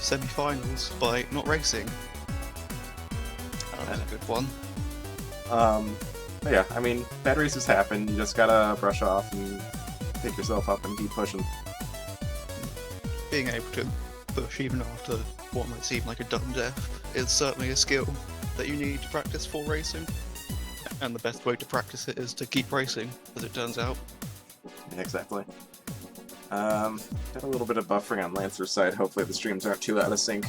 semi-finals by not racing. That was a good one. But yeah, I mean, bad races happen. You just gotta brush off and pick yourself up and keep pushing. Being able to push even after what might seem like a dumb death is certainly a skill that you need to practice for racing. And the best way to practice it is to keep racing, as it turns out. Yeah, exactly. Got a little bit of buffering on Lancer's side. Hopefully the streams aren't too out of sync.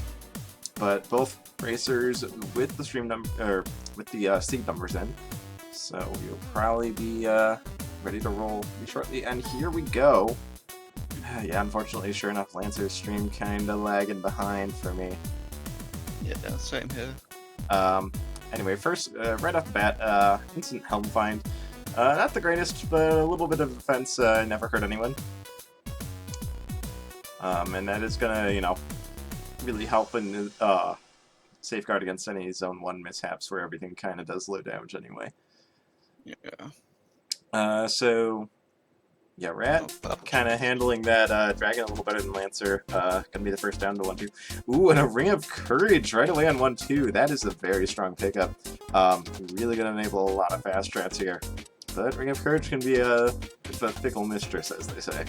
But both racers with the stream number, or with the seed numbers in, so we'll probably be ready to roll pretty shortly. And here we go. Yeah, unfortunately, sure enough, Lancer's stream kinda lagging behind for me. Yeah, same here. Anyway, first, right off the bat, instant helm find. Not the greatest, but a little bit of defense never hurt anyone. And that is gonna, you know, really help in safeguard against any Zone 1 mishaps where everything kind of does low damage anyway. Yeah. So, yeah, Rat kind of handling that Dragon a little better than Lancer. Gonna be the first down to 1-2. Ooh, and a Ring of Courage right away on 1-2. That is a very strong pickup. Really gonna enable a lot of fast strats here. But Ring of Courage can be a fickle mistress, as they say.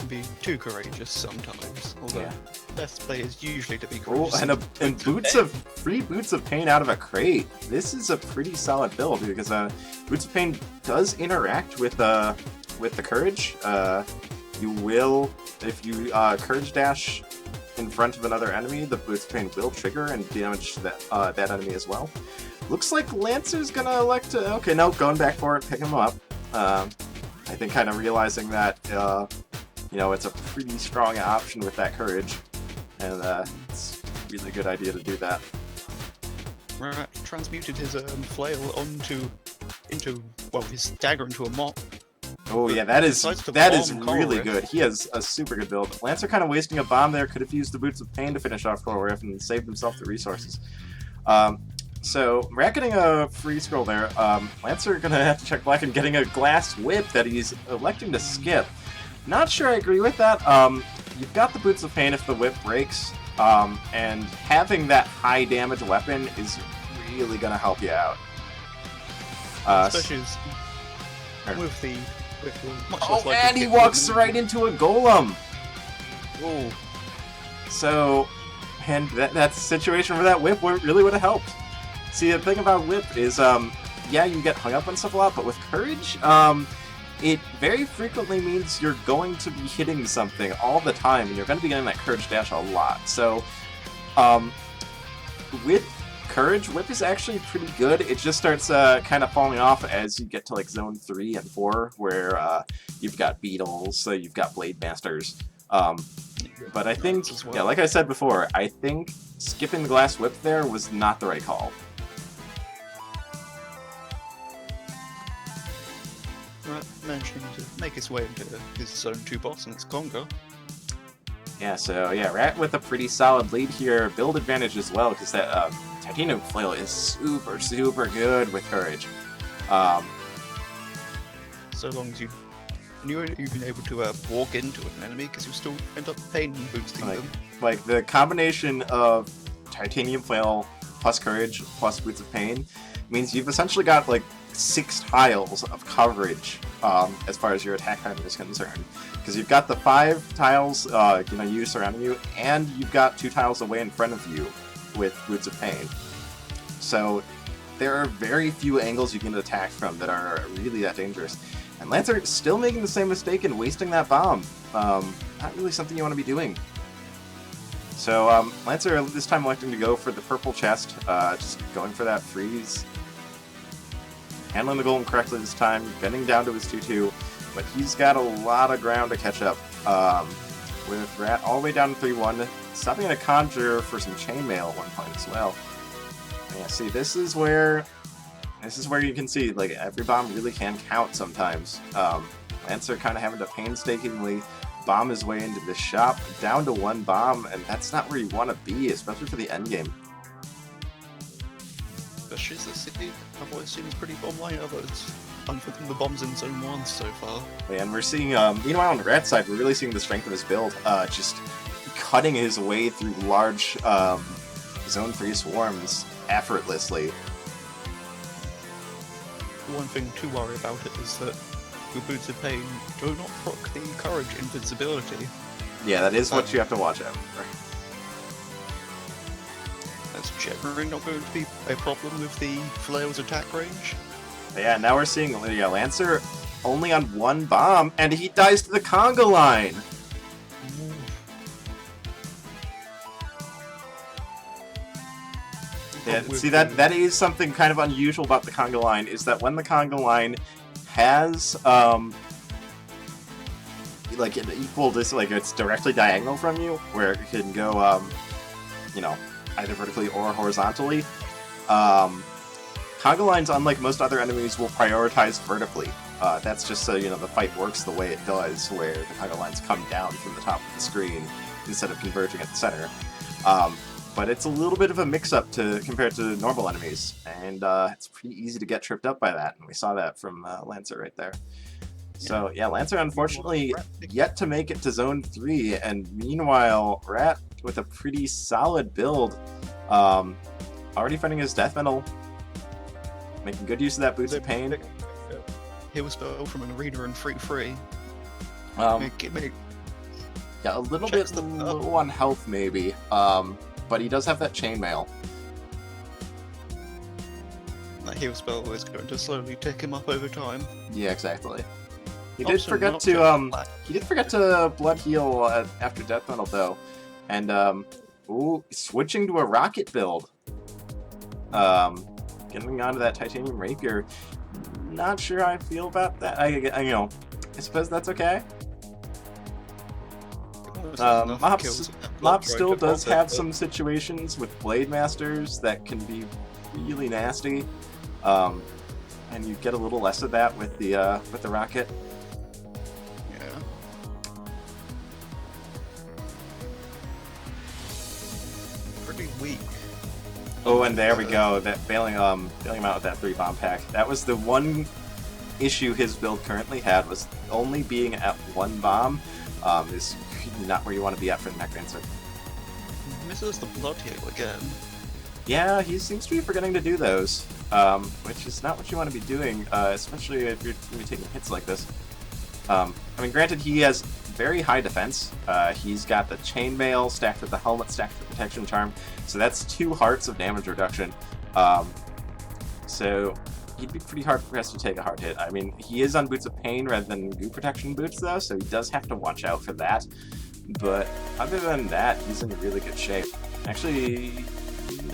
Be too courageous sometimes. Although Yeah. best play is usually to be courageous. Oh, and free boots of pain out of a crate. This is a pretty solid build because boots of pain does interact with the courage. You will, if you courage dash in front of another enemy, the boots of pain will trigger and damage that enemy as well. Looks like Lancer's gonna elect to. Okay, no, going back for it, pick him up. I think kind of realizing that. You know, it's a pretty strong option with that courage, and it's a really good idea to do that. Rat transmuted his flail into his dagger into a mop. Oh yeah, that is really good. He has a super good build. Lancer kind of wasting a bomb there. Could have used the Boots of Pain to finish off Coral Rift and saved himself the resources. So Rat getting a free scroll there. Lancer gonna have to check black and getting a glass whip that he's electing to skip. Not sure I agree with that. You've got the Boots of Pain if the whip breaks, and having that high damage weapon is really gonna help you out. Especially with the much oh, like and he walks right into a golem. Oh, so, and that's a situation where that whip really would have helped. See, the thing about whip is, yeah, you get hung up on stuff a lot, but with courage, it very frequently means you're going to be hitting something all the time, and you're going to be getting that courage dash a lot. So, with courage, whip is actually pretty good. It just starts kind of falling off as you get to like Zone 3 and 4, where you've got beetles, so you've got blade masters. But I think, yeah, like I said before, I think skipping the glass whip there was not the right call. Managing to make his way into his Zone 2 boss, and it's Conga. Yeah, so yeah, Rat with a pretty solid lead here. Build advantage as well, because that Titanium Flail is super, super good with courage. So long as you've been able to walk into an enemy, because you still end up pain boosting them. Like the combination of Titanium Flail plus courage plus Boots of Pain means you've essentially got like 6 tiles of coverage as far as your attack timing is concerned, because you've got the 5 tiles you surrounding you, and you've got 2 tiles away in front of you with Boots of Pain. So there are very few angles you can attack from that are really that dangerous. And Lancer still making the same mistake and wasting that bomb. Not really something you want to be doing. So Lancer this time electing to go for the purple chest, just going for that freeze. Handling the golem correctly this time, bending down to his 2-2, but he's got a lot of ground to catch up. With Rat all the way down to 3-1, stopping at a conjure for some chainmail at one point as well. And yeah, see, this is where you can see, like, every bomb really can count sometimes. Lancer kind of having to painstakingly bomb his way into the shop, down to 1 bomb, and that's not where you want to be, especially for the endgame. Especially as the city, I've always seen pretty bomb line others. unflicking the bombs in Zone 1 so far. And we're seeing, meanwhile on the rat side, we're really seeing the strength of his build, just cutting his way through large Zone 3 swarms effortlessly. The one thing to worry about it is that with Boots of Pain do not proc the Courage invincibility. Yeah, that is what you have to watch out for. That's generally not going to be a problem with the Flail's attack range. But yeah, now we're seeing Lancer only on one bomb, and he dies to the conga line! Yeah, see, that is something kind of unusual about the conga line, is that when the conga line has, like, an equal distance, like, it's directly diagonal from you, where it can go, you know, either vertically or horizontally, conga lines, unlike most other enemies, will prioritize vertically. That's just so, you know, the fight works the way it does, where the conga lines come down from the top of the screen instead of converging at the center. But it's a little bit of a mix-up compared to normal enemies, and it's pretty easy to get tripped up by that, and we saw that from Lancer right there. So, yeah, Lancer, unfortunately, yet to make it to Zone 3, and meanwhile, Rat, with a pretty solid build, already finding his death metal, making good use of that Boots of Pain. Heal spell from an arena and 3-3. Yeah, a little bit low on health, maybe, but he does have that chainmail. That heal spell is going to slowly tick him up over time. Yeah, exactly. He did forget to blood heal after death metal though, and ooh, switching to a rocket build. Getting onto that titanium rapier. Not sure how I feel about that. I you know, I suppose that's okay. Mob still does have some situations with Blade Masters that can be really nasty, and you get a little less of that with the rocket. Yeah. Pretty weak. Oh, and there we go. That bailing him out with that 3-bomb pack. That was the one issue his build currently had, was only being at 1 bomb. Is not where you want to be at for the NecroDancer. Misses the blood heal again. Yeah, he seems to be forgetting to do those, which is not what you want to be doing, especially if you're going to be taking hits like this. I mean, granted, he has very high defense. He's got the chainmail stacked with the helmet, stacked with the protection charm, so that's 2 hearts of damage reduction. So he'd be pretty hard pressed to take a hard hit. I mean, he is on Boots of Pain rather than goo protection boots, though, so he does have to watch out for that. But other than that, he's in really good shape. Actually,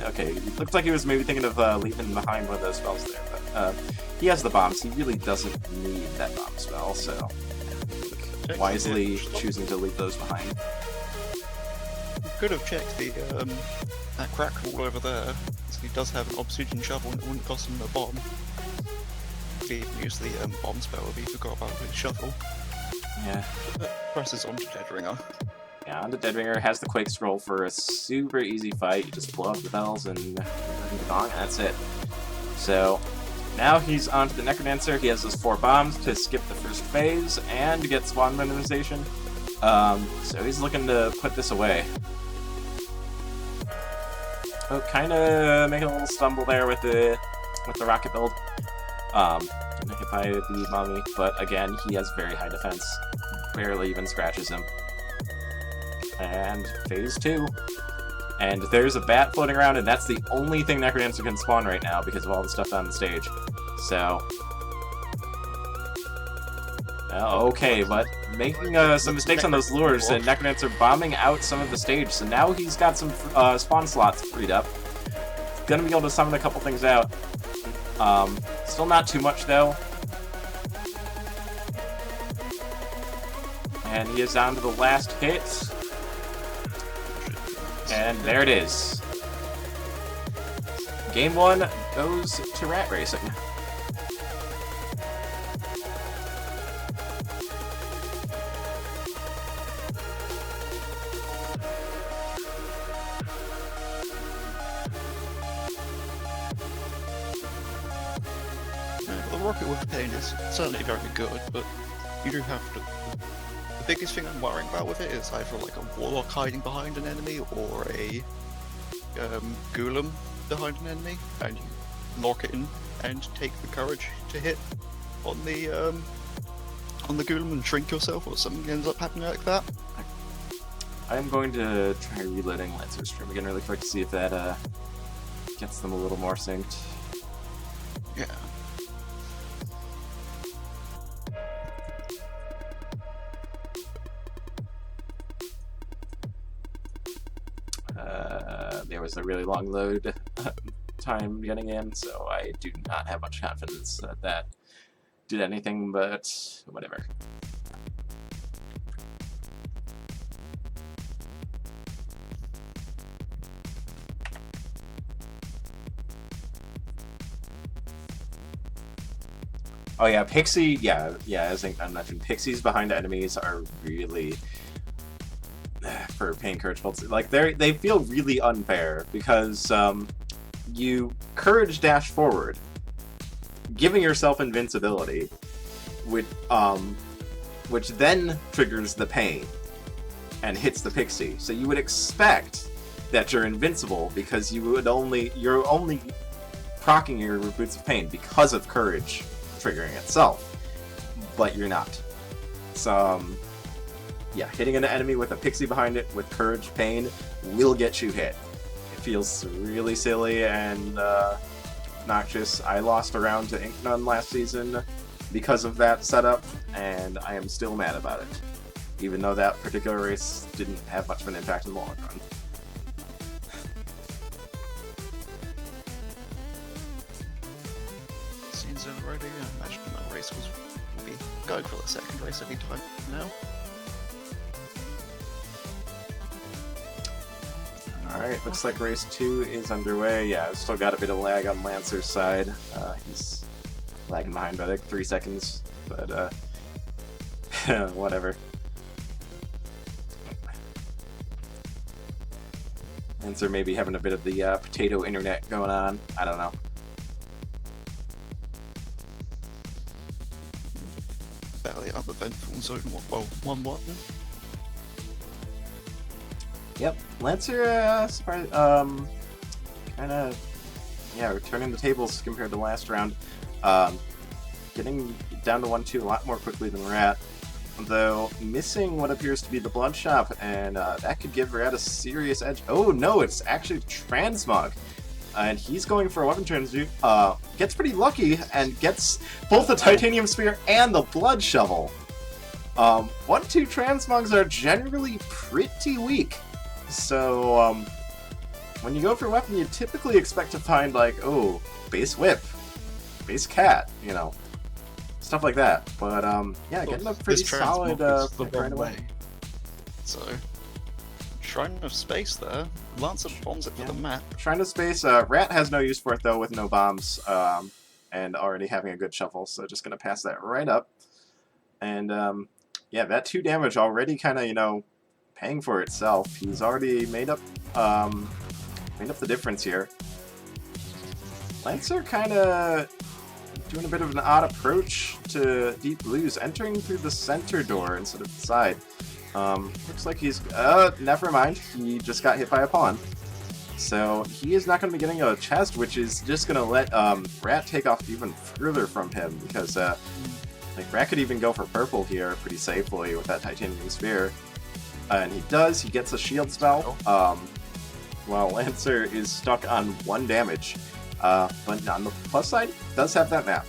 okay, it looked like he was maybe thinking of leaving behind one of those spells there, but he has the bombs. He really doesn't need that bomb spell, so wisely choosing to leave those behind. You could have checked the that crack wall over there, so he does have an obsidian shovel and it wouldn't cost him a bomb. He even use the bomb spell if he forgot about his shovel. Yeah. Presses onto Deadringer. Yeah, onto Deadringer, has the Quake Scroll for a super easy fight. You just blow up the bells and that's it. So now he's onto the NecroDancer. He has those 4 bombs to skip the first phase and to get spawn minimization. So he's looking to put this away. Oh, kind of making a little stumble there with the rocket build. Getting hit by the mummy, but again, he has very high defense. Barely even scratches him. And phase 2. And there's a bat floating around, and that's the only thing NecroDancer can spawn right now because of all the stuff on the stage. So, okay, but making some mistakes on those lures, and NecroDancer bombing out some of the stage. So now he's got some spawn slots freed up. Gonna be able to summon a couple things out. Still not too much though. And he is down to the last hit. And there it is. Game 1 goes to RatRacing. The rocket with pain is certainly very good, but you do have to. The biggest thing I'm worrying about with it is either like a warlock hiding behind an enemy or a golem behind an enemy, and you lock it in and take the courage to hit on the golem and shrink yourself, or something ends up happening like that. I'm going to try reloading Lancer's stream again really quick to see if that gets them a little more synced. Yeah. There was a really long load time getting in, so I do not have much confidence that that did anything, but whatever. Oh yeah, Pixie, yeah, as I mentioned, Pixies behind enemies are really, for Pain Courage bolts, like they feel really unfair, because you Courage dash forward, giving yourself invincibility, which then triggers the Pain, and hits the Pixie. So you would expect that you're invincible, because you're only proccing your Boots of Pain because of Courage triggering itself, but you're not. So, yeah, hitting an enemy with a Pixie behind it with Courage Pain will get you hit. It feels really silly and obnoxious. I lost a round to Inknun last season because of that setup, and I am still mad about it, even though that particular race didn't have much of an impact in the long run. Already, I imagine that race will be going for the second race any time now. Alright, looks like race 2 is underway. Yeah, I've still got a bit of lag on Lancer's side. He's lagging behind by like 3 seconds, but whatever. Lancer may be having a bit of the potato internet going on. I don't know. Barely up the ventful zone, well, 1-1. Yep, Lancer, kind of, yeah, returning the tables compared to last round. Getting down to 1-2 a lot more quickly than Rat, though missing what appears to be the Blood Shop, and that could give Rat a serious edge. Oh no, it's actually Transmog. And he's going for a weapon transmute, gets pretty lucky, and gets both the Titanium Spear and the Blood Shovel. 1-2 Transmogs are generally pretty weak, so when you go for a weapon, you typically expect to find, like, oh, base whip, base cat, you know, stuff like that. But, yeah, getting a pretty solid right away. So, Shrine of Space there. Lancer bombs it for the map. Shrine of Space, Rat has no use for it, though, with no bombs, and already having a good shuffle, so just going to pass that right up. And, yeah, that 2 damage already kind of, you know, paying for itself. He's already made up the difference here. Lancer kind of doing a bit of an odd approach to Deep Blues, entering through the center door instead of the side. Looks like he's, never mind, he just got hit by a pawn. So he is not going to be getting a chest, which is just going to let Rat take off even further from him, because like Rat could even go for purple here pretty safely with that Titanium Spear. And he does, he gets a shield spell, while Lancer is stuck on 1 damage. But on the plus side, does have that map.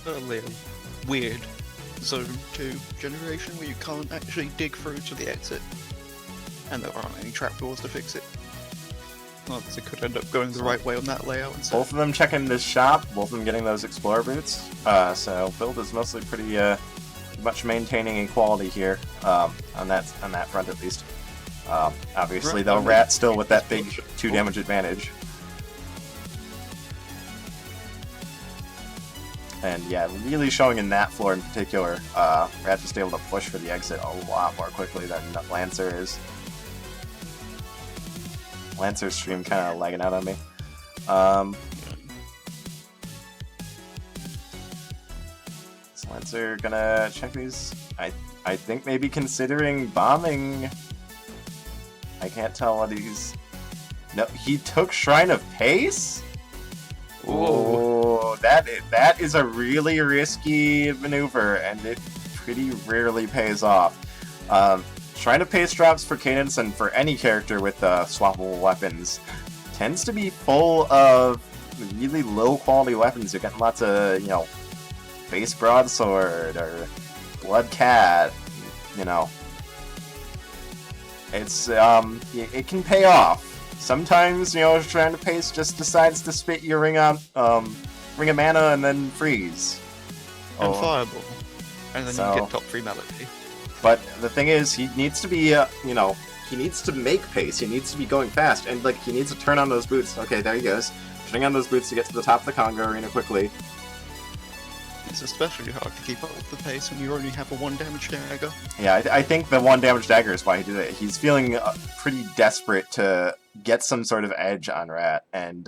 Certainly a weird Zone 2 generation where you can't actually dig through to the exit, and there aren't any trapdoors to fix it. Well, so it could end up going the right way on that layout instead. Both of them checking this shop, both of them getting those Explorer boots, so build is mostly pretty much maintaining equality here, on that front at least. Obviously, though, Rat still with that big 2 damage advantage. And yeah, really showing in that floor in particular, Rat just able to push for the exit a lot more quickly than Lancer is. Lancer's stream kind of lagging out on me. So Lancer gonna check these. I think maybe considering bombing. I can't tell what he's. No, he took Shrine of Pace. Oh, that is a really risky maneuver, and it pretty rarely pays off. Shrine of Pace drops for Cadence and for any character with swappable weapons tends to be full of really low quality weapons. You're getting lots of, you know, Base Broadsword or Blood Cat, you know. It's, it can pay off. Sometimes, you know, Shrine of Pace just decides to spit your ring of mana and then freeze. And Fireball. And then you get top 3 Melody. But the thing is, he needs to be, you know, he needs to make pace. He needs to be going fast. And, like, he needs to turn on those boots. Okay, there he goes. Turning on those boots to get to the top of the Congo Arena quickly. It's especially hard to keep up with the pace when you only have a 1 damage dagger. Yeah, I think the 1 damage dagger is why he did it. He's feeling pretty desperate to get some sort of edge on Rat. And,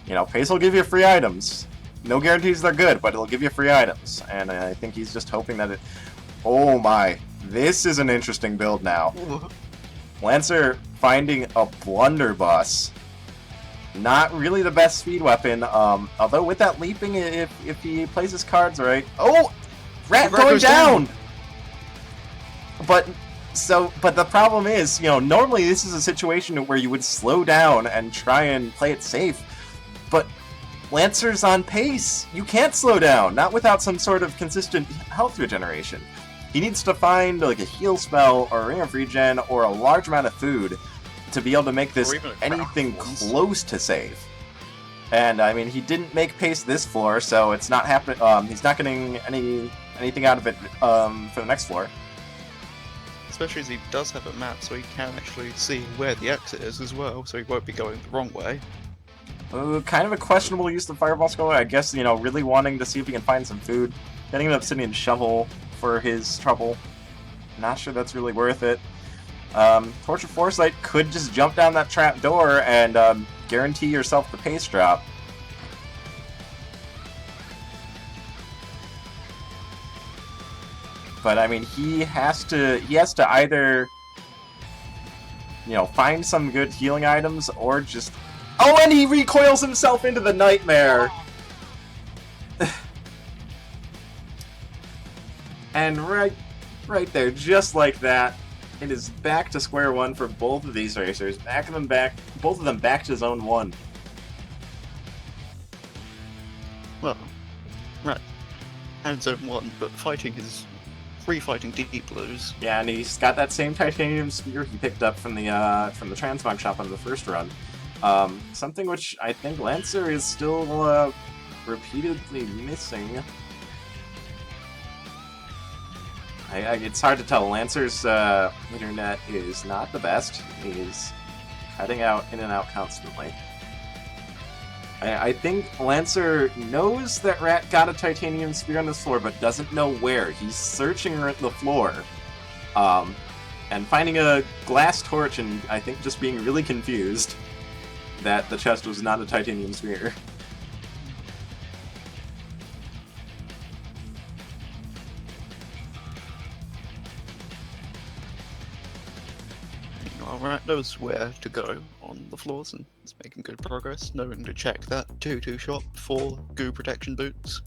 you know, pace will give you free items. No guarantees they're good, but it'll give you free items. And I think he's just hoping that it... Oh my, this is an interesting build now. Lancer finding a blunderbuss. Not really the best speed weapon, although with that leaping, if he plays his cards right... Oh! Rat going down! But the problem is, you know, normally this is a situation where you would slow down and try and play it safe, but Lancer's on pace. You can't slow down, not without some sort of consistent health regeneration. He needs to find like a heal spell or a ring of regen or a large amount of food to be able to make this anything close to safe. And I mean, he didn't make pace this floor, so it's not happening. He's not getting anything out of it for the next floor. Especially as he does have a map, so he can actually see where the exit is as well, so he won't be going the wrong way. Kind of a questionable use of Fireball Skull. I guess, you know, really wanting to see if he can find some food. Getting an Obsidian Shovel for his trouble. Not sure that's really worth it. Torch of Foresight could just jump down that trap door and guarantee yourself the pace drop. But I mean, he has to either, you know, find some good healing items or just... Oh, and he recoils himself into the Nightmare! And right there, just like that, it is back to square one for both of these racers. Both of them back to zone 1. Well, right. And zone 1, but fighting his free-fighting deep blues. Yeah, and he's got that same titanium spear he picked up from the transmog shop on the first run. Something which I think Lancer is still repeatedly missing. It's hard to tell. Lancer's internet is not the best. He's cutting out in and out constantly. I think Lancer knows that Rat got a titanium spear on this floor, but doesn't know where. He's searching the floor, and finding a glass torch, and I think just being really confused that the chest was not a titanium spear. Rat knows where to go on the floors and is making good progress, knowing to check that 2-2 shot for goo protection boots.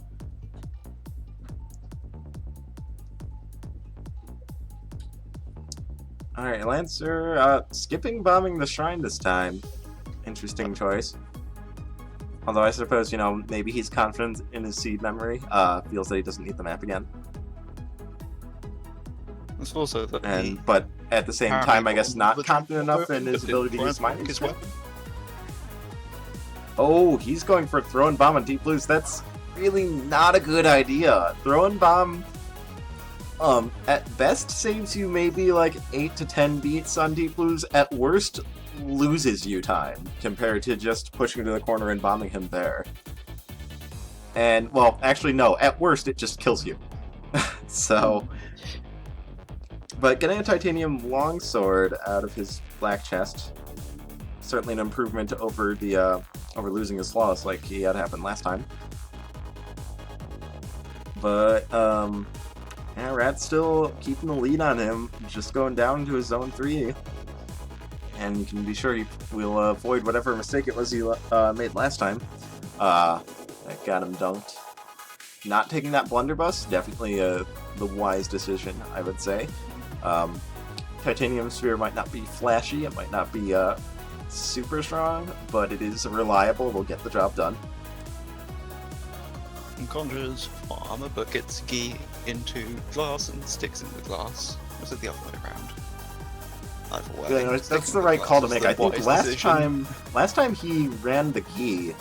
Alright, Lancer, skipping bombing the shrine this time. Interesting choice. Although I suppose, you know, maybe he's confident in his seed memory, feels that he doesn't need the map again. It's also that but at the same time, I guess not confident enough in his ability to use mining as well. Oh, he's going for throw and bomb on deep blues. That's really not a good idea. Throw and bomb, at best saves you maybe like 8 to 10 beats on deep blues. At worst, loses you time compared to just pushing to the corner and bombing him there. And, well, actually no, at worst it just kills you. So... But getting a titanium longsword out of his black chest certainly an improvement over the over losing his flawless like he had happened last time. But yeah, Rat's still keeping the lead on him, just going down to his zone 3. And you can be sure he will avoid whatever mistake it was he made last time. That got him dunked. Not taking that blunderbuss, definitely the wise decision, I would say. Titanium Sphere might not be flashy, it might not be super strong, but it is reliable, it'll get the job done. And conjures armor, but gets Gi into glass and sticks in the glass. Or is it the other way around? Either way. Yeah, that's the right call to make. I think last time he ran the Gi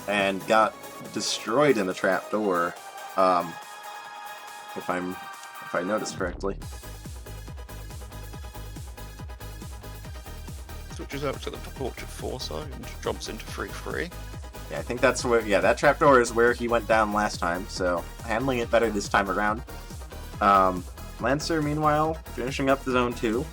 and got destroyed in the trapdoor. If I noticed correctly. Switches out to the Torch of Foresight and jumps into 3-3. Yeah, I think that's where. Yeah, that trapdoor is where he went down last time. So handling it better this time around. Lancer, meanwhile, finishing up the zone 2.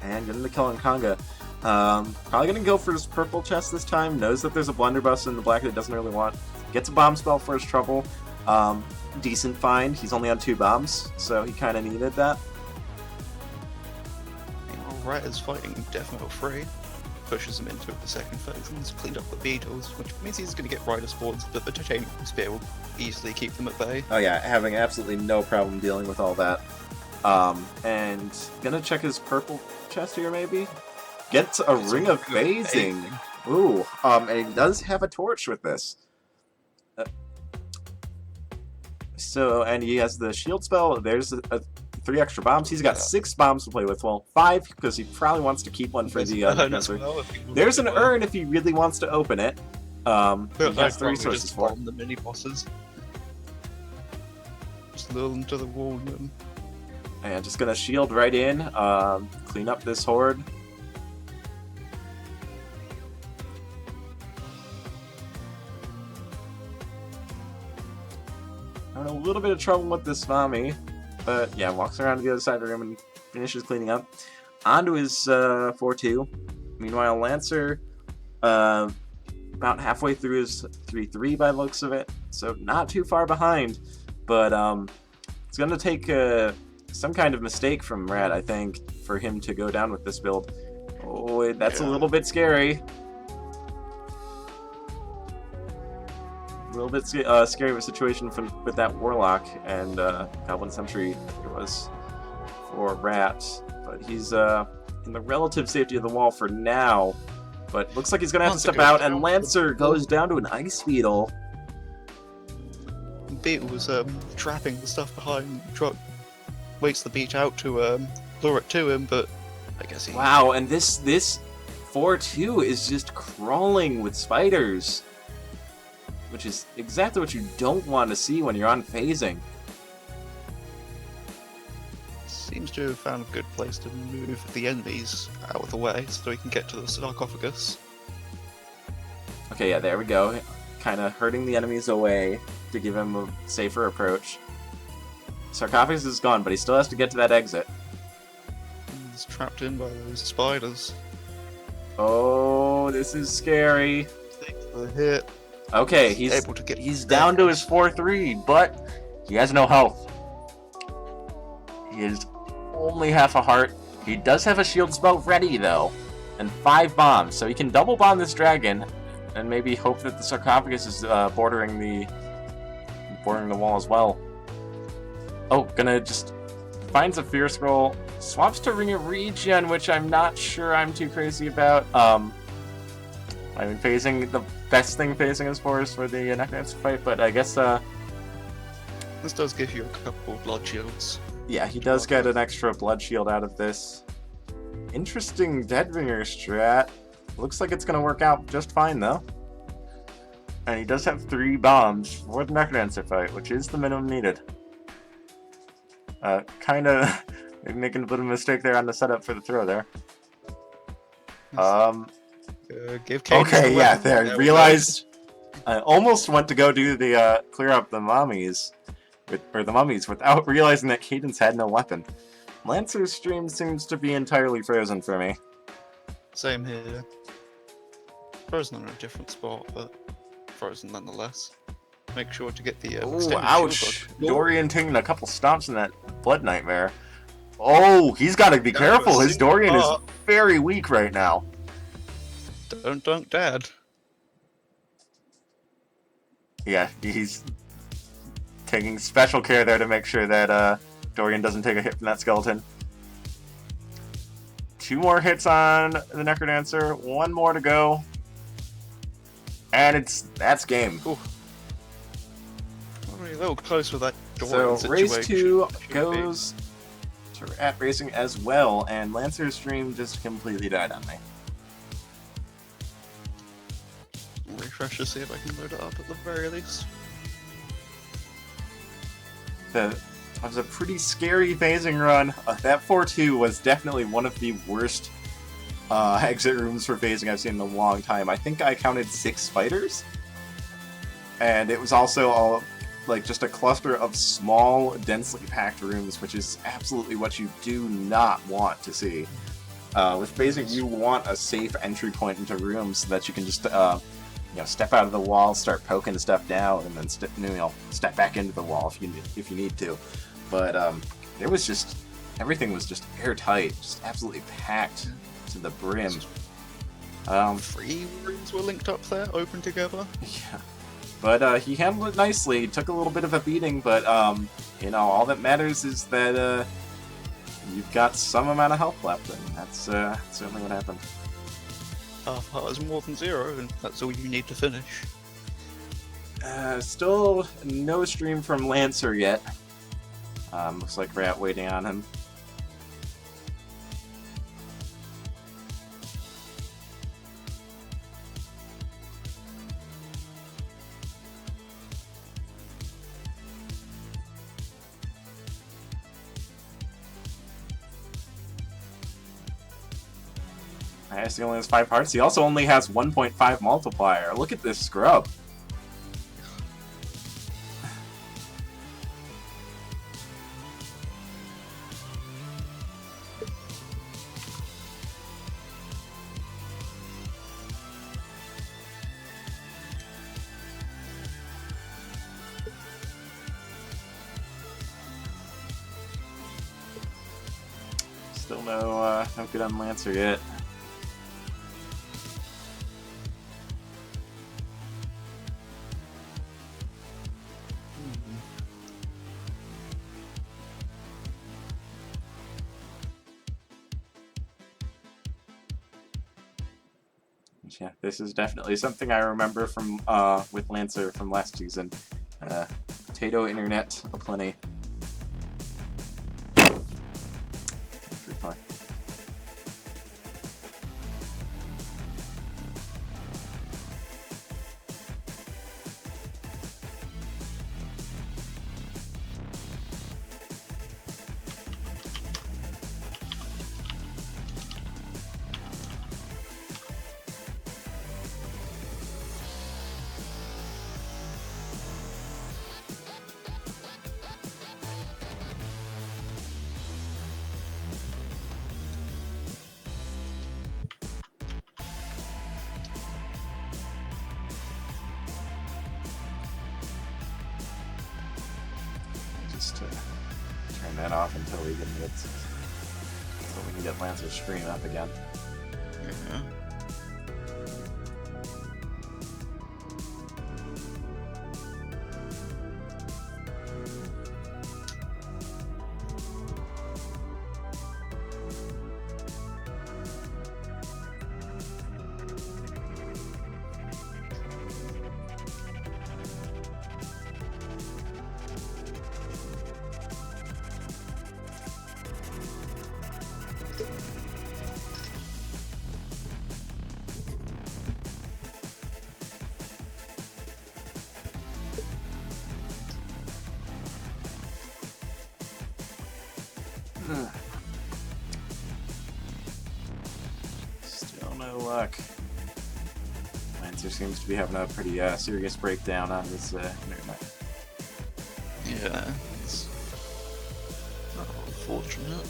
And getting the kill on Conga. Probably gonna go for his purple chest this time. Knows that there's a blunderbuss in the black that he doesn't really want. Gets a bomb spell for his trouble. Decent find. He's only on 2 bombs, so he kind of needed that. Rat is fighting Death Metal 3. Pushes him into the second phase and has cleaned up the beetles, which means he's going to get rider spawns, but the Titanium Spear will easily keep them at bay. Oh yeah, having absolutely no problem dealing with all that. And gonna check his purple chest here, maybe? Gets a Ring of Phasing. Ooh, and he does have a torch with this. And he has the shield spell. There's 3 extra bombs. He's got 6 bombs to play with. Well, 5 because he probably wants to keep one for the NecroDancer. Well, there's an urn if he really wants to open it. He has the resources for it. The mini bosses. Just lure them to the wall. And just gonna shield right in. Clean up this horde. Having a little bit of trouble with this Mami, but yeah, walks around to the other side of the room and finishes cleaning up. Onto his 4-2. Meanwhile, Lancer, about halfway through his 3-3 by the looks of it, so not too far behind, but it's going to take some kind of mistake from Rat, I think, for him to go down with this build. Oh, that's a little bit scary. A little bit scary of a situation with that Warlock and Goblin Sentry it was for Rat, but he's in the relative safety of the wall for now, but looks like he's going to have to step out, and Lancer goes down to an Ice Beetle. Beetle was trapping the stuff behind the truck, waits the beach out to lure it to him, but I guess he... Wow, and this 4-2 is just crawling with spiders, which is exactly what you don't want to see when you're on phasing. Seems to have found a good place to move the enemies out of the way so he can get to the sarcophagus. Okay, yeah, there we go. Kind of hurting the enemies away to give him a safer approach. Sarcophagus is gone, but he still has to get to that exit. He's trapped in by those spiders. Oh, this is scary. Takes the hit. Okay, he's down to his 4-3, but he has no health. He is only half a heart. He does have a shield spell ready, though, and 5 bombs, so he can double bomb this dragon, and maybe hope that the sarcophagus is bordering the wall as well. Oh, gonna just finds a Fear Scroll, swaps to Ring of Regen, which I'm not sure I'm too crazy about. I mean, phasing, the best thing phasing is for the NecroDancer fight, but I guess this does give you a couple of blood shields. Yeah, he does get an extra blood shield out of this. Interesting Deadringer strat. Looks like it's going to work out just fine, though. And he does have 3 bombs for the NecroDancer fight, which is the minimum needed. Kind of making a bit of a mistake there on the setup for the throw there. Give Kane okay, yeah, there. Realized I almost went to go do the clear up the mommies, or the mummies, without realizing that Cadence had no weapon. Lancer's stream seems to be entirely frozen for me. Same here. Frozen on a different spot, but frozen nonetheless. Make sure to get the Oh, extended ouch! shield dodge. Dorian taking a couple stomps in that Blood Nightmare. Oh, he's got to be That careful. was His Dorian is up. very weak right now. Don't dunk Dad. Yeah, he's taking special care there to make sure that Dorian doesn't take a hit from that skeleton. 2 more hits on the NecroDancer, 1 more to go. And that's game. Ooh. We're a little close with that So Dorian race situation. 2 goes to RatRacing as well, and Lancer's stream just completely died on me. Refresh to see if I can load it up at the very least. That was a pretty scary phasing run. That 4-2 was definitely one of the worst exit rooms for phasing I've seen in a long time. I think I counted 6 fighters, and it was also like just a cluster of small, densely packed rooms, which is absolutely what you do not want to see. With phasing, you want a safe entry point into rooms so that you can just step out of the wall, start poking stuff down, and then step back into the wall if you need to. But there was just everything was just airtight, just absolutely packed to the brim. 3 rooms were linked up there, open together. Yeah, but he handled it nicely. He took a little bit of a beating, but all that matters is that you've got some amount of health left, and that's certainly what happened. Half heart is more than 0, and that's all you need to finish. Still no stream from Lancer yet. Looks like Rat waiting on him. I guess he only has 5 hearts. He also only has 1.5 multiplier. Look at this scrub. Still no good on Lancer yet. Yeah, this is definitely something I remember from with Lancer from last season. Potato internet aplenty. Pretty fun. Just turn that off until we can get Lancer's stream up again. Yeah. Still no luck. Lancer seems to be having a pretty serious breakdown on his internet. Yeah, it's unfortunate.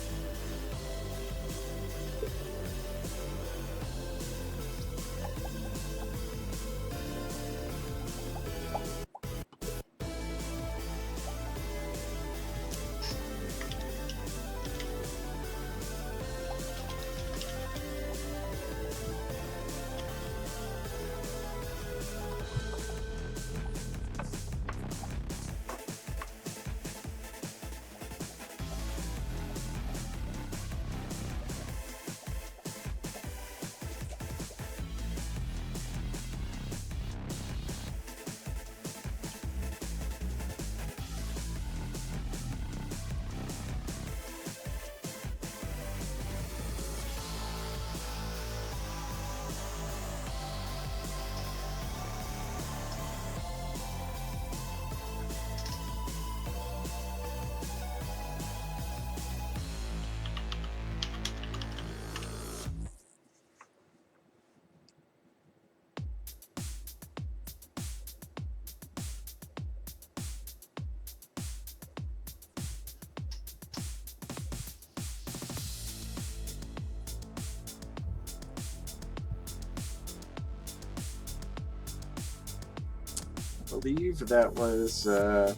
I believe that was a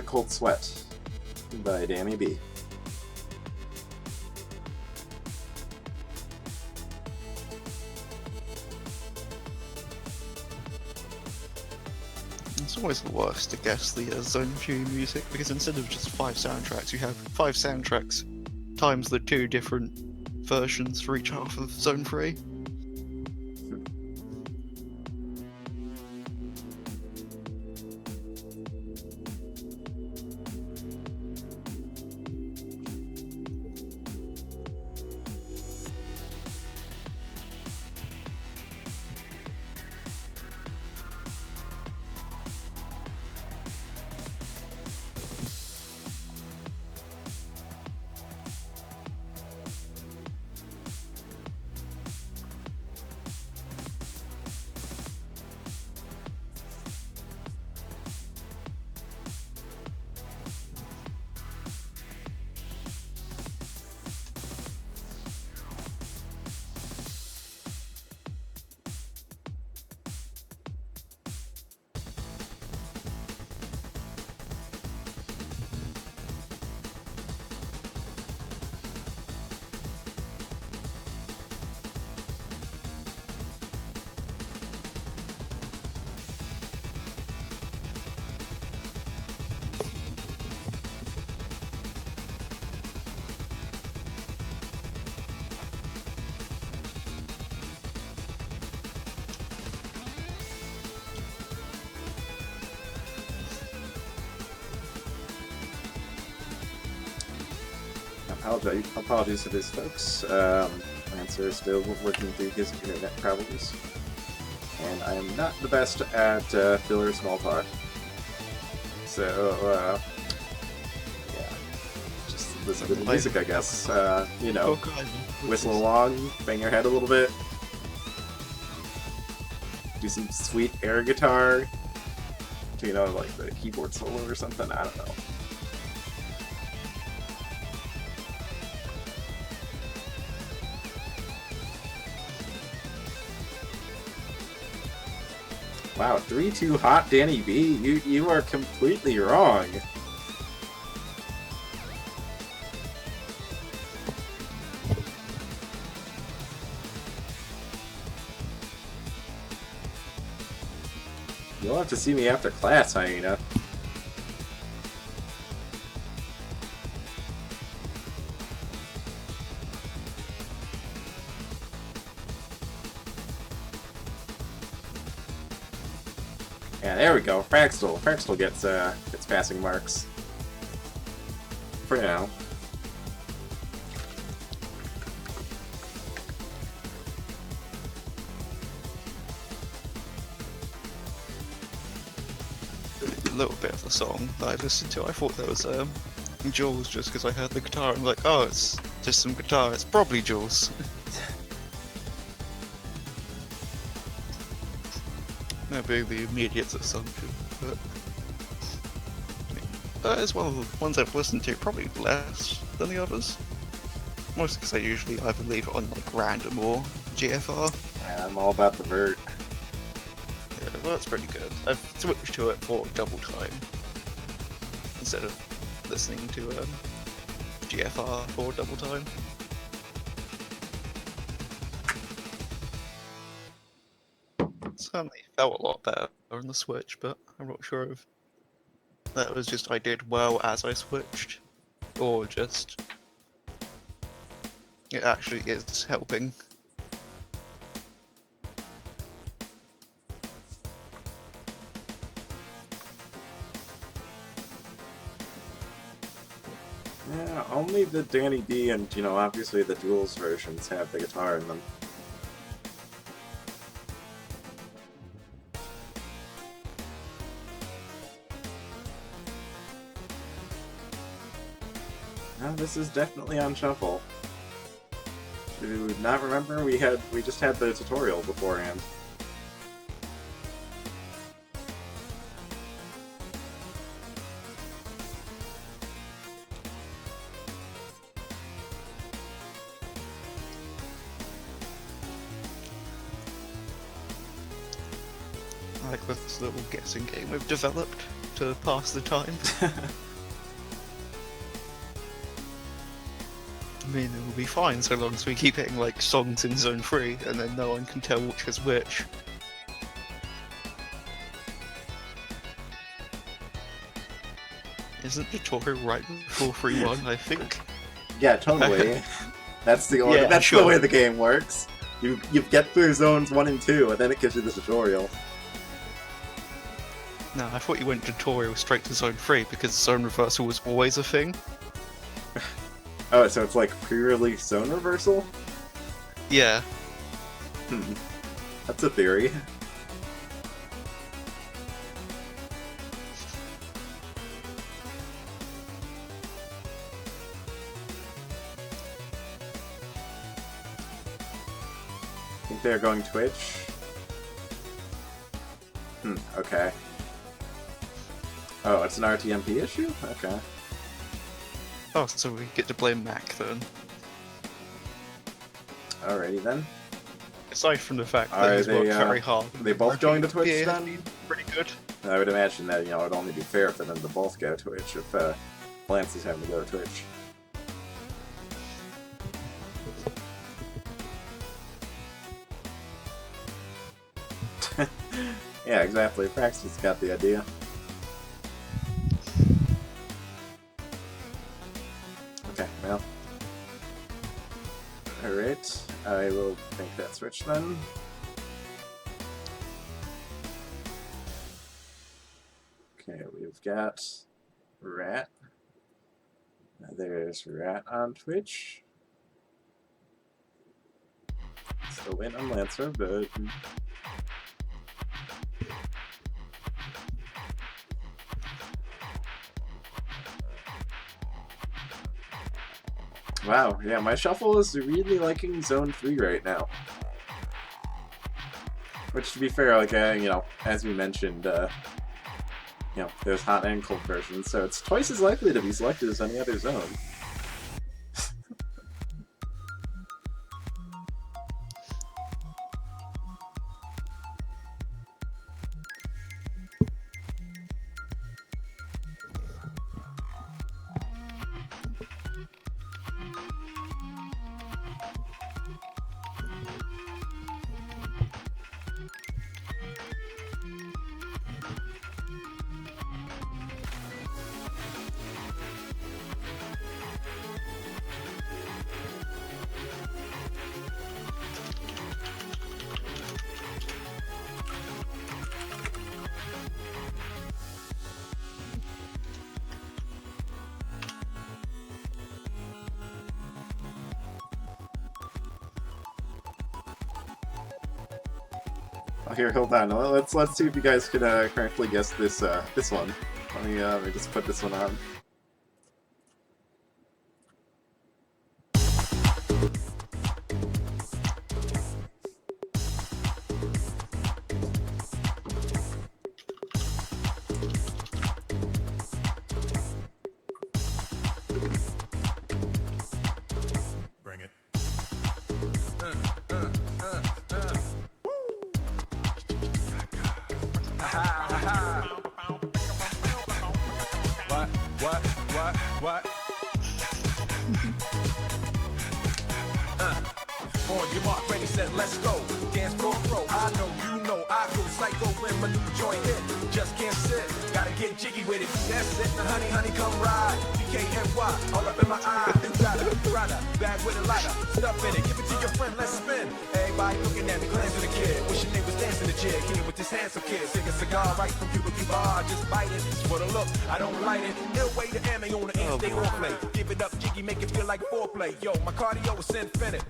Cold Sweat by Danny B. It's always the worst to guess the Zone 3 music, because instead of just 5 soundtracks, you have 5 soundtracks times the 2 different versions for each half of Zone 3. Apologies to this, folks. Lancer is still working through his internet problems, and I am not the best at filler small talk. So, yeah, just listen to the music, I guess. You know, whistle along, bang your head a little bit, do some sweet air guitar, you know, like the keyboard solo or something. I don't know. Wow, 3-2 hot Danny B. You are completely wrong. You'll have to see me after class, Hyena. Yeah, there we go. Fraxtal. Fraxtal gets passing marks. For now. A little bit of the song that I listened to, I thought that was Jules, just because I heard the guitar and like, oh, it's just some guitar. It's probably Jules. That being the immediate assumption, but It's one of the ones I've listened to, probably less than the others. Mostly because I usually either leave it on like random or GFR. Yeah, I'm all about the vert. Yeah, well, that's pretty good. I've switched to it for double time instead of listening to GFR for double time. It certainly felt a lot better on the Switch, but I'm not sure if that was just I did well as I switched, or just it actually is helping. Yeah, only the Danny D and, you know, obviously the duals versions have the guitar in them. Now, this is definitely on shuffle. Do not remember we just had the tutorial beforehand. I like this little guessing game we've developed to pass the time. I mean, it will be fine so long as we keep hitting like songs in Zone 3 and then no one can tell which is which. Isn't tutorial right before 3-1, I think? Yeah, totally. That's the order. Yeah, That's sure. the way the game works. You get through zones 1 and 2, and then it gives you the tutorial. No, I thought you went tutorial straight to Zone 3 because zone reversal was always a thing. Oh, so it's like pre-release zone reversal? Yeah. That's a theory. Think they're going Twitch? Okay. Oh, it's an RTMP issue? Okay. Oh, so we get to blame Mac then. Alrighty then. Aside from the fact Are that he's they, worked very hard. they both going to Twitch yeah, then? Pretty good. I would imagine that, you know, it'd only be fair for them to both go Twitch if Lance is having to go to Twitch. Yeah, exactly. Praxton's got the idea. Okay, well. Alright, I will make that switch then. Okay, we've got Rat. There's Rat on Twitch. Still waiting on Lancer, but... Wow, yeah, my shuffle is really liking Zone 3 right now. Which, to be fair, like, you know, as we mentioned, you know, there's hot and cold versions, so it's twice as likely to be selected as any other zone. Oh, here, hold on. Let's see if you guys can correctly guess this this one. Let me just put this one on. On your mark, ready, set, let's go. Dance floor pro, I know, you know, I go psycho when my new joint hit. Just can't sit, gotta get jiggy with it. That's it, now honey, honey, come ride. DKNY, all up in my eye. You got a rider, bag with a lighter, stuff in it. Give it to your friend, let's spin. Everybody looking at me, glancing the kid. Wishing they was dancing the jig, here with this handsome kid. Take a cigar right from Cuba Cuba, just bite it. It's for the look, I don't light it. Ill way to ammo on the end, stay on play. Give it up, jiggy, make it feel like foreplay. Yo, my cardio is infinite.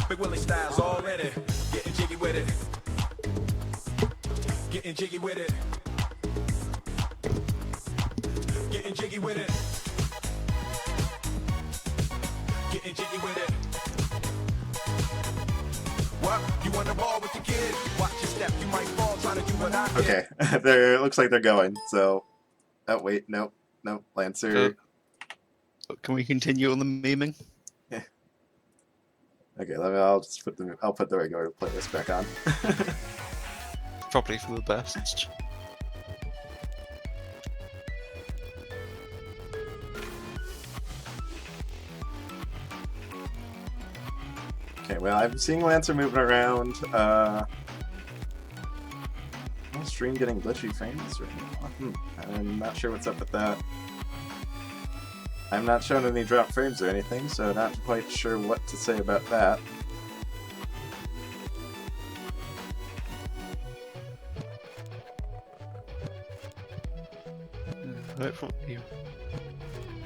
Big Willie style's all in it. Getting jiggy with it. Getting jiggy with it. Getting jiggy with it. Getting jiggy with it. What? You want to ball with the kid? Watch your step, you might fall trying to do what I did. Okay, there. Looks like they're going. So, oh wait, nope, Lancer. Can we continue on the memeing? Okay, I'll just put the I'll put the regular playlist back on. Probably for the best. Okay, well, I'm seeing Lancer moving around. Stream getting glitchy frames right now. I'm not sure what's up with that. I'm not showing any drop frames or anything, so not quite sure what to say about that. Hopefully,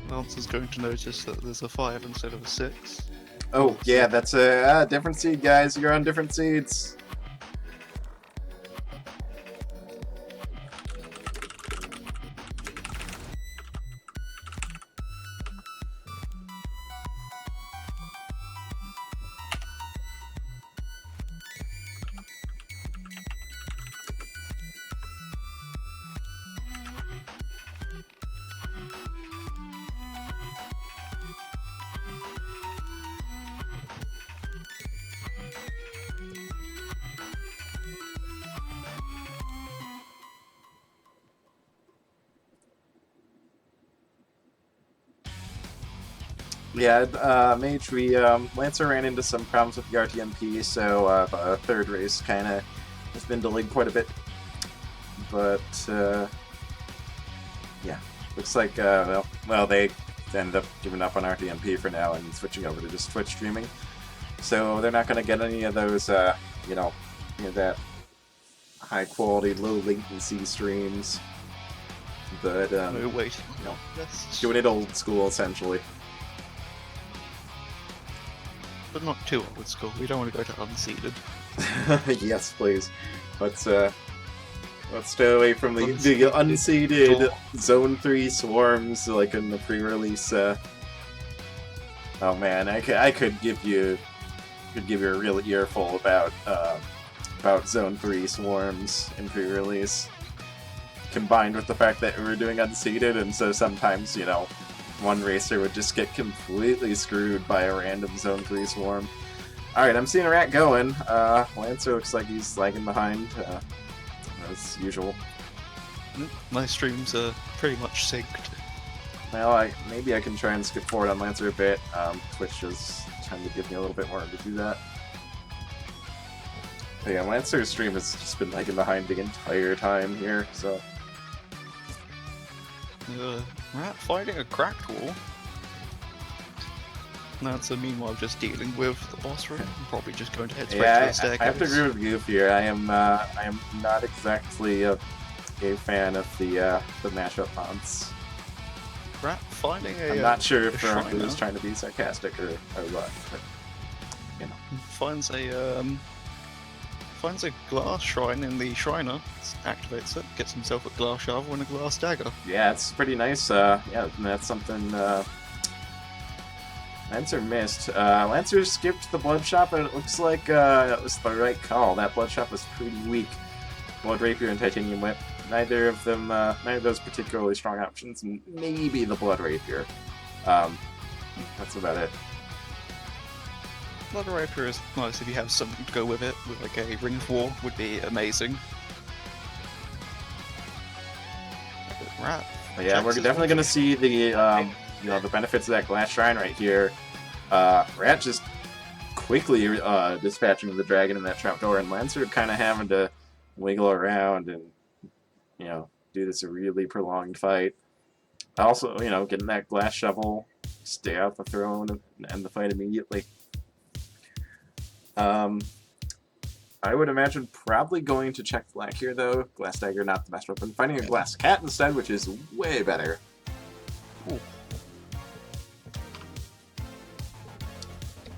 Lancer's going to notice that there's a 5 instead of a 6. Oh, yeah, that's a different seed, guys. You're on different seeds. Yeah, Mage, Lancer ran into some problems with the RTMP, so the third race kind of has been delayed quite a bit. But, yeah, looks like, well, they ended up giving up on RTMP for now and switching over to just Twitch streaming. So they're not going to get any of those, you know, that high-quality, low-latency streams. But, No, wait. you know, Yes. doing it old school, essentially. But not too old school. We don't want to go to unseeded. Yes, please. Let's stay away from the unseeded Zone 3 swarms like in the pre-release. Oh man, I could give you a real earful about Zone 3 swarms in pre-release, combined with the fact that we were doing unseeded, and so sometimes, you know, one racer would just get completely screwed by a random Zone 3 swarm. Alright, I'm seeing a rat going. Lancer looks like he's lagging behind, as usual. My streams are pretty much synced. Well, maybe I can try and skip forward on Lancer a bit. Twitch is trying to give me a little bit more to do that. But yeah, Lancer's stream has just been lagging behind the entire time here, so... Rat fighting a cracked wall. Lancer, meanwhile, just dealing with the boss room. I'm probably just going to head straight to the staircase. I have to agree with Goof here. I am not exactly a fan of the mashup haunts. Rat finding a. I'm not sure if Shriner he was trying to be sarcastic or what, but you know. Finds a glass shrine in the Shriner, activates it, gets himself a glass shovel and a glass dagger. Yeah, it's pretty nice. Yeah, that's something Lancer missed. Lancer skipped the blood shop, and it looks like it was the right call. That blood shop was pretty weak. Blood rapier and titanium whip. Neither of those particularly strong options. Maybe the blood rapier. That's about it. Blood rapier is nice if you have something to go with it, with like a ring of war would be amazing. Rat. But yeah, we're definitely gonna see the you know, the benefits of that glass shrine right here. Rat just quickly dispatching the dragon in that trapdoor, and Lancer kind of having to wiggle around and, you know, do this really prolonged fight. Also, you know, getting that glass shovel, stay out the throne, and end the fight immediately. I would imagine probably going to check black here, though. Glass dagger, not the best weapon. Finding a glass cat instead, which is way better. Ooh.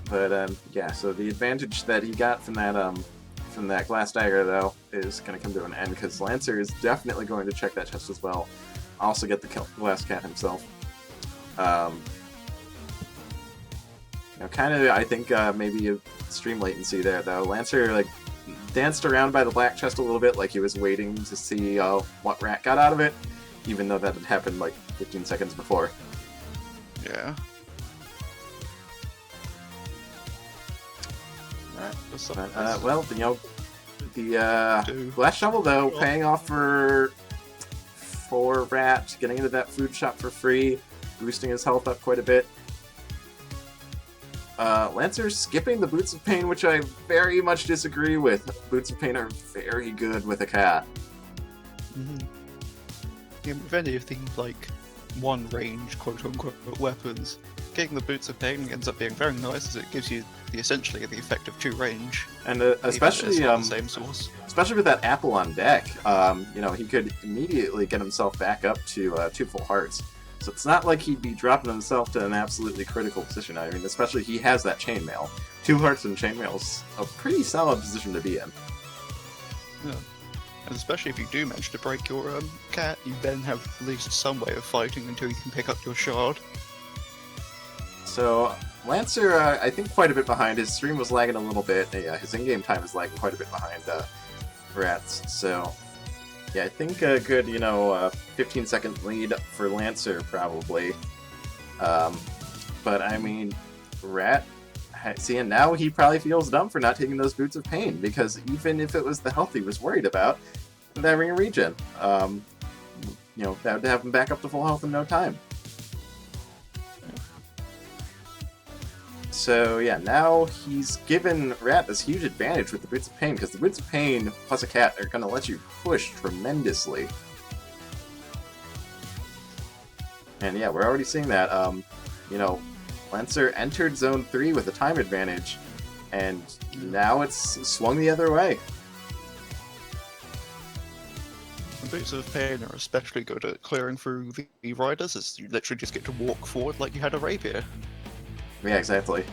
But yeah, so the advantage that he got from that glass dagger, though, is going to come to an end, because Lancer is definitely going to check that chest as well. Also get the glass cat himself. You know, kind of, I think, maybe a stream latency there, though. Lancer, like, danced around by the black chest a little bit, like he was waiting to see what Rat got out of it, even though that had happened, like, 15 seconds before. Yeah. Alright. Well, you know, the glass shovel, though, paying off for Rat, getting into that food shop for free, boosting his health up quite a bit. Lancer skipping the Boots of Pain, which I very much disagree with. Boots of Pain are very good with a cat. Mm-hmm. Yeah, with any of things like one-range, quote-unquote, weapons, getting the Boots of Pain ends up being very nice, as it gives you essentially the effect of 2-range. And especially the same source. Especially with that apple on deck, you know, he could immediately get himself back up to 2 full hearts. So it's not like he'd be dropping himself to an absolutely critical position. I mean, especially he has that chainmail. 2 hearts and chainmail's a pretty solid position to be in. Yeah. And especially if you do manage to break your cat, you then have at least some way of fighting until you can pick up your shard. So, Lancer, I think quite a bit behind. His stream was lagging a little bit. His in-game time is lagging quite a bit behind Rat's. So, yeah, I think a good, 15-second lead for Lancer, probably. But, I mean, Rat, see, and now he probably feels dumb for not taking those Boots of Pain, because even if it was the health he was worried about, that ring of regen, that would have him back up to full health in no time. So, yeah, now he's given Rat this huge advantage with the Boots of Pain, because the Boots of Pain plus a cat are going to let you push tremendously. And yeah, we're already seeing that. Lancer entered Zone 3 with a time advantage, and now it's swung the other way. The Boots of Pain are especially good at clearing through the riders, as you literally just get to walk forward like you had a rapier. Yeah, exactly.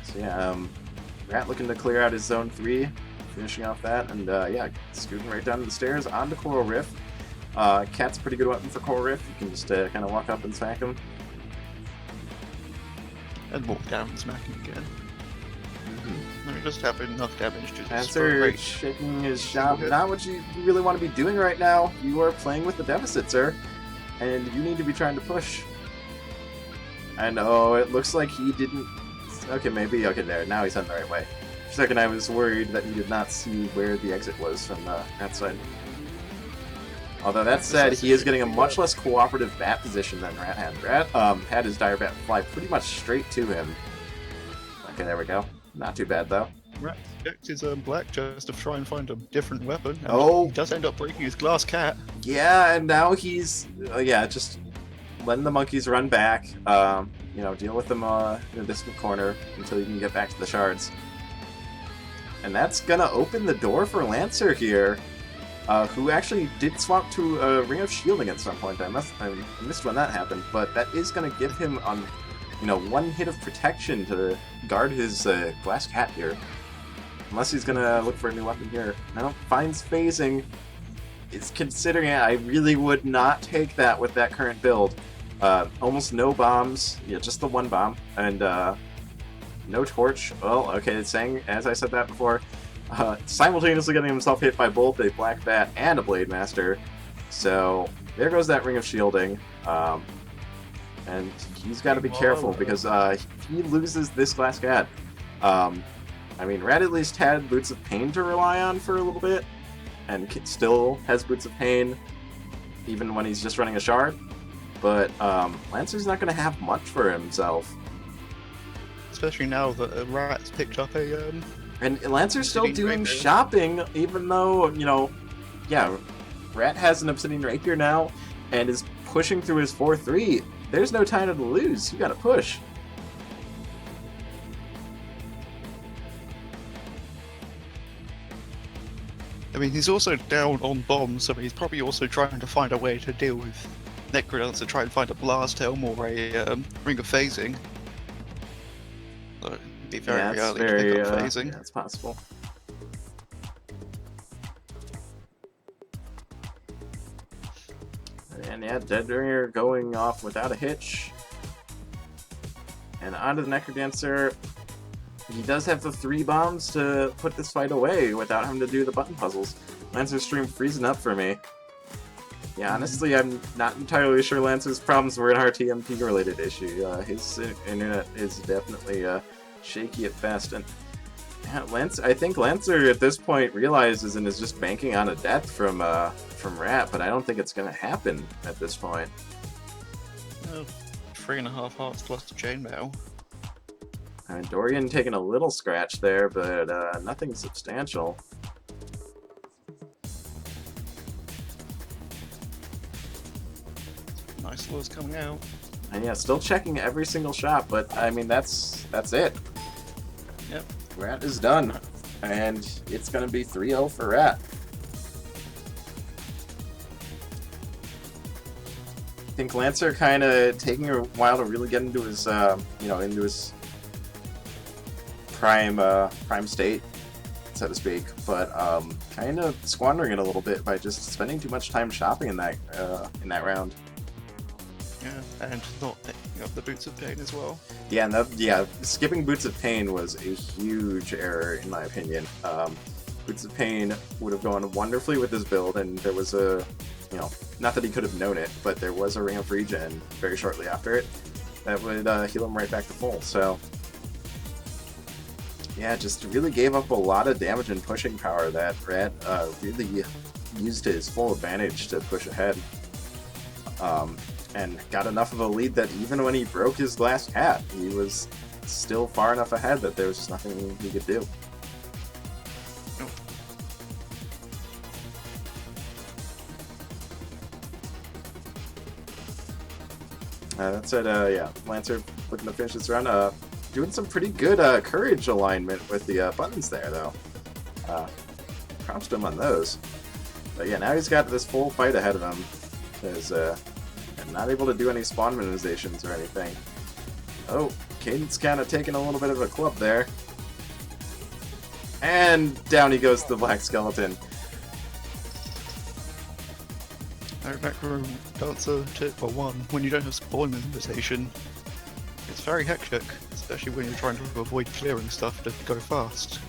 So yeah, Rat looking to clear out his Zone 3, finishing off that, and yeah, scooting right down the stairs onto Coral Rift. Cat's a pretty good weapon for Coral Rift. You can just kind of walk up and smack him. And walk down and smack him again. I mean, just have enough damage to Lancer shaking his shop. Not what you really want to be doing right now. You are playing with the deficit, sir. And you need to be trying to push. And oh, it looks like he didn't... Okay, maybe. Okay, there. Now he's on the right way. For a second, I was worried that he did not see where the exit was from that side. Although that said, he is getting a much less cooperative bat position than Rat had. Rat had his dire bat fly pretty much straight to him. Okay, there we go. Not too bad, though. Rat checked his black chest to try and find a different weapon. And he does end up breaking his glass cat. Yeah, and now he's just letting the monkeys run back. Deal with them in a distant corner until you can get back to the shards. And that's gonna open the door for Lancer here, who actually did swap to a Ring of Shielding at some point. I missed when that happened, but that is gonna give him one hit of protection to guard his glass cat here. Unless he's gonna look for a new weapon here. Now, finds phasing. Is considering it. I really would not take that with that current build. Almost no bombs. Yeah, just the one bomb. And no torch. Well, okay, it's saying, as I said that before, simultaneously getting himself hit by both a Black Bat and a Blade Master. So, there goes that Ring of Shielding. And he's got to be careful, because if he loses this glass cat, Rat at least had Boots of Pain to rely on for a little bit, and still has Boots of Pain. even when he's just running a shard. But Lancer's not going to have much for himself. Especially now that Rat's picked up a And Lancer's still Obsidian doing Rapier. shopping, even though, you know, yeah, Rat has an Obsidian Rapier now and is pushing through his 4-3. There's no time to lose. You gotta push. I mean, he's also down on bombs, so he's probably also trying to find a way to deal with NecroDancer, try and find a Blast Helm or a Ring of Phasing. So it'd be very Yeah, early to pick up Phasing. That's possible. And yeah, Deadringer going off without a hitch. And onto the NecroDancer. He does have the 3 bombs to put this fight away without having to do the button puzzles. Lancer's stream freezing up for me. Yeah, honestly, I'm not entirely sure Lancer's problems were an RTMP related issue. His internet is definitely shaky at best. And yeah, I think Lancer at this point realizes and is just banking on a death from Rat, but I don't think it's going to happen at this point. Oh, 3.5 hearts plus the chainmail. Dorian taking a little scratch there, but nothing substantial. Nice lures coming out. And yeah, still checking every single shot, but I mean that's it. Yep. Rat is done, and it's gonna be 3-0 for Rat. I think Lancer kind of taking a while to really get into his, into his prime state, so to speak, but kind of squandering it a little bit by just spending too much time shopping in that round. Yeah, and not picking up the Boots of Pain as well. Yeah, and skipping Boots of Pain was a huge error in my opinion. Boots of Pain would have gone wonderfully with his build, and there was a, not that he could have known it, but there was a Ring of Regen very shortly after it that would heal him right back to full. So yeah, just really gave up a lot of damage and pushing power that Rat really used to his full advantage to push ahead. And got enough of a lead that even when he broke his last cat, he was still far enough ahead that there was just nothing he could do. Nope. That said, yeah, Lancer looking to finish this round. Doing some pretty good courage alignment with the buttons there, though. Props to him on those. But yeah, now he's got this full fight ahead of him. Because I'm not able to do any spawn minimizations or anything. Oh, Cadence kind of taking a little bit of a club there. And down he goes to the Black Skeleton. NecroDancer tip for 1, when you don't have spawn minimization, it's very hectic, especially when you're trying to avoid clearing stuff to go fast.